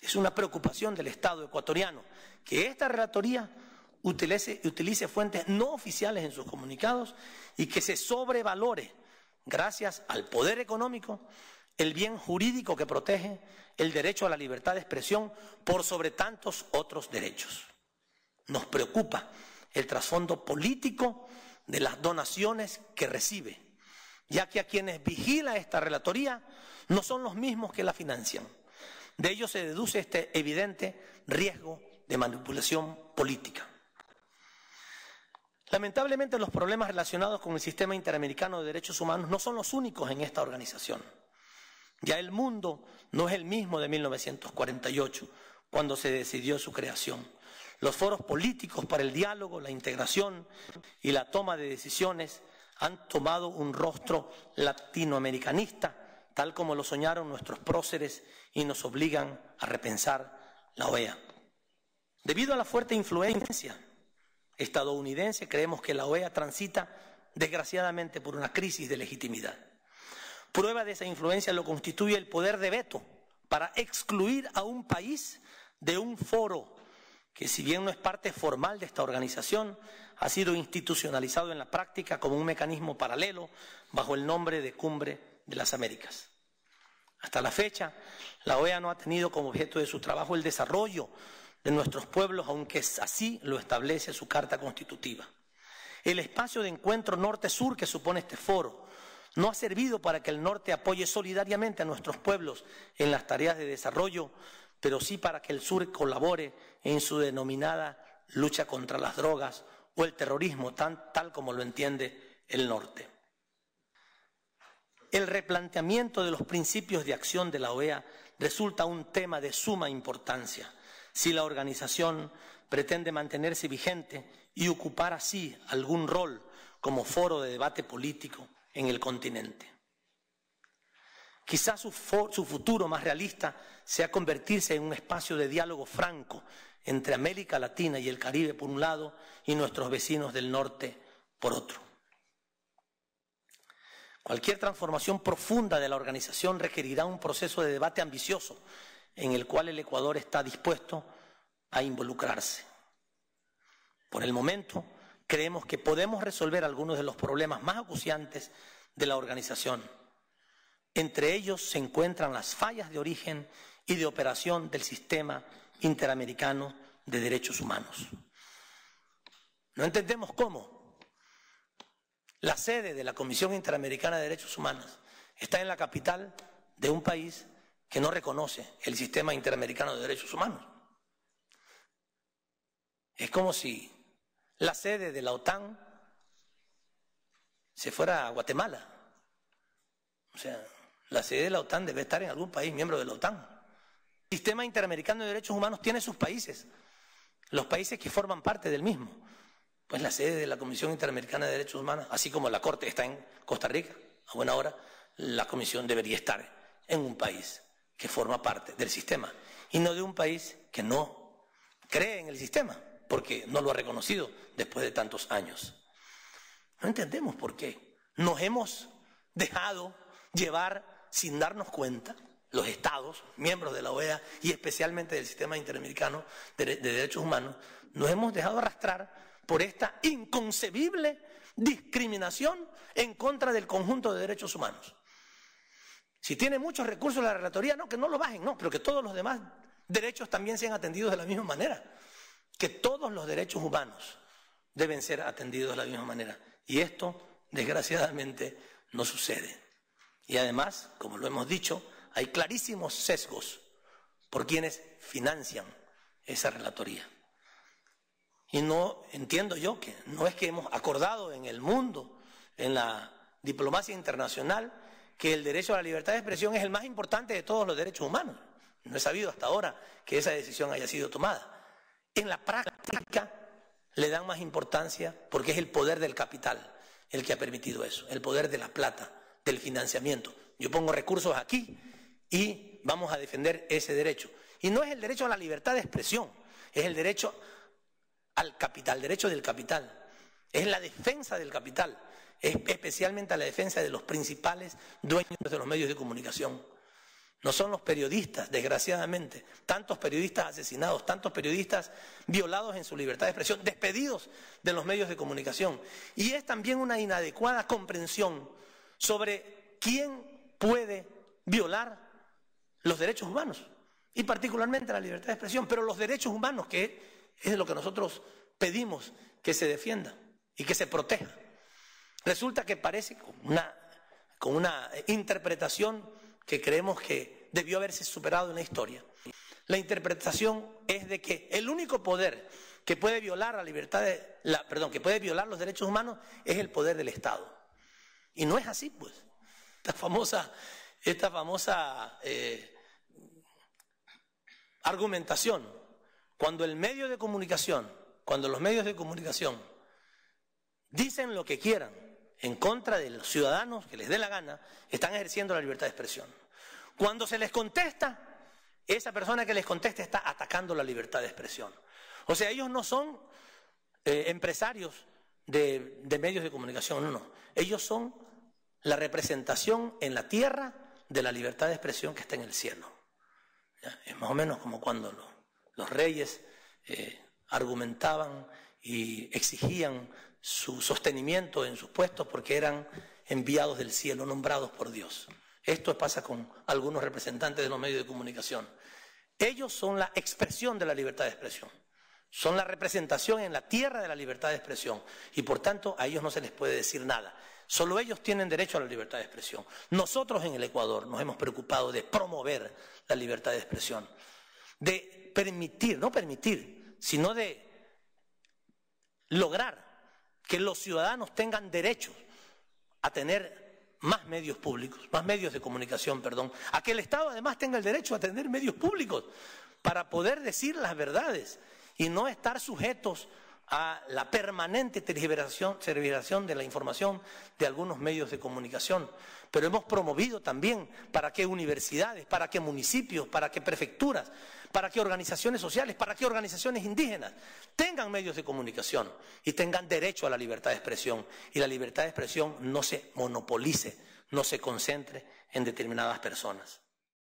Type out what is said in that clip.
Es una preocupación del Estado ecuatoriano que esta relatoría utilice fuentes no oficiales en sus comunicados y que se sobrevalore, gracias al poder económico, el bien jurídico que protege el derecho a la libertad de expresión por sobre tantos otros derechos. Nos preocupa el trasfondo político de las donaciones que recibe, ya que a quienes vigila esta relatoría no son los mismos que la financian. De ello se deduce este evidente riesgo de manipulación política. Lamentablemente, los problemas relacionados con el sistema interamericano de derechos humanos no son los únicos en esta organización. Ya el mundo no es el mismo de 1948, cuando se decidió su creación. Los foros políticos para el diálogo, la integración y la toma de decisiones han tomado un rostro latinoamericanista, tal como lo soñaron nuestros próceres, y nos obligan a repensar la OEA. Debido a la fuerte influencia estadounidense, creemos que la OEA transita desgraciadamente por una crisis de legitimidad. Prueba de esa influencia lo constituye el poder de veto para excluir a un país de un foro que, si bien no es parte formal de esta organización, ha sido institucionalizado en la práctica como un mecanismo paralelo bajo el nombre de Cumbre de las Américas. Hasta la fecha, la OEA no ha tenido como objeto de su trabajo el desarrollo de nuestros pueblos, aunque así lo establece su Carta Constitutiva. El espacio de encuentro norte-sur que supone este foro no ha servido para que el norte apoye solidariamente a nuestros pueblos en las tareas de desarrollo, pero sí para que el sur colabore en su denominada lucha contra las drogas o el terrorismo, tal como lo entiende el norte. El replanteamiento de los principios de acción de la OEA resulta un tema de suma importancia si la organización pretende mantenerse vigente y ocupar así algún rol como foro de debate político en el continente. Quizás su futuro más realista sea convertirse en un espacio de diálogo franco entre América Latina y el Caribe por un lado y nuestros vecinos del norte por otro. Cualquier transformación profunda de la organización requerirá un proceso de debate ambicioso en el cual el Ecuador está dispuesto a involucrarse. Por el momento, creemos que podemos resolver algunos de los problemas más acuciantes de la organización. Entre ellos se encuentran las fallas de origen y de operación del sistema interamericano de derechos humanos. No entendemos cómo la sede de la Comisión Interamericana de Derechos Humanos está en la capital de un país que no reconoce el sistema interamericano de derechos humanos. Es como si la sede de la OTAN se fuera a Guatemala. O sea, la sede de la OTAN debe estar en algún país miembro de la OTAN. El sistema interamericano de derechos humanos tiene sus países, los países que forman parte del mismo. Pues la sede de la Comisión Interamericana de Derechos Humanos, así como la Corte está en Costa Rica, a buena hora, la Comisión debería estar en un país que forma parte del sistema y no de un país que no cree en el sistema, porque no lo ha reconocido después de tantos años. No entendemos por qué. Nos hemos dejado llevar sin darnos cuenta, los estados, miembros de la OEA y especialmente del sistema interamericano de derechos humanos, nos hemos dejado arrastrar por esta inconcebible discriminación en contra del conjunto de derechos humanos. Si tiene muchos recursos la relatoría, no, que no lo bajen, no, pero que todos los demás derechos también sean atendidos de la misma manera. Que todos los derechos humanos deben ser atendidos de la misma manera. Y esto, desgraciadamente, no sucede. Y además, como lo hemos dicho, hay clarísimos sesgos por quienes financian esa relatoría. Y no entiendo yo que no es que hemos acordado en el mundo, en la diplomacia internacional, que el derecho a la libertad de expresión es el más importante de todos los derechos humanos. No he sabido hasta ahora que esa decisión haya sido tomada. En la práctica le dan más importancia porque es el poder del capital el que ha permitido eso, el poder de la plata, del financiamiento. Yo pongo recursos aquí y vamos a defender ese derecho. Y no es el derecho a la libertad de expresión, es el derecho al capital, derecho del capital. Es la defensa del capital, es especialmente la defensa de los principales dueños de los medios de comunicación. No son los periodistas, desgraciadamente, tantos periodistas asesinados, tantos periodistas violados en su libertad de expresión, despedidos de los medios de comunicación. Y es también una inadecuada comprensión sobre quién puede violar los derechos humanos, y particularmente la libertad de expresión, pero los derechos humanos, que es lo que nosotros pedimos que se defienda y que se proteja. Resulta que parece con una interpretación que creemos que debió haberse superado en la historia. La interpretación es de que el único poder que puede violar que puede violar los derechos humanos es el poder del Estado. Y no es así, pues. Esta famosa argumentación, cuando los medios de comunicación dicen lo que quieran en contra de los ciudadanos que les dé la gana, están ejerciendo la libertad de expresión. Cuando se les contesta, esa persona que les contesta está atacando la libertad de expresión. O sea, ellos no son empresarios de medios de comunicación, no. Ellos son la representación en la tierra de la libertad de expresión que está en el cielo. ¿Ya? Es más o menos como cuando los reyes argumentaban y exigían su sostenimiento en sus puestos porque eran enviados del cielo, nombrados por Dios. Esto pasa con algunos representantes de los medios de comunicación. Ellos son la expresión de la libertad de expresión, son la representación en la tierra de la libertad de expresión y por tanto a ellos no se les puede decir nada. Solo ellos tienen derecho a la libertad de expresión. Nosotros en el Ecuador nos hemos preocupado de promover la libertad de expresión, de permitir, no permitir, sino de lograr que los ciudadanos tengan derecho a tener más medios públicos, más medios de comunicación, a que el Estado además tenga el derecho a tener medios públicos para poder decir las verdades y no estar sujetos a la permanente tergiversación de la información de algunos medios de comunicación. Pero hemos promovido también para que universidades, para que municipios, para que prefecturas, para que organizaciones sociales, para que organizaciones indígenas tengan medios de comunicación y tengan derecho a la libertad de expresión. Y la libertad de expresión no se monopolice, no se concentre en determinadas personas.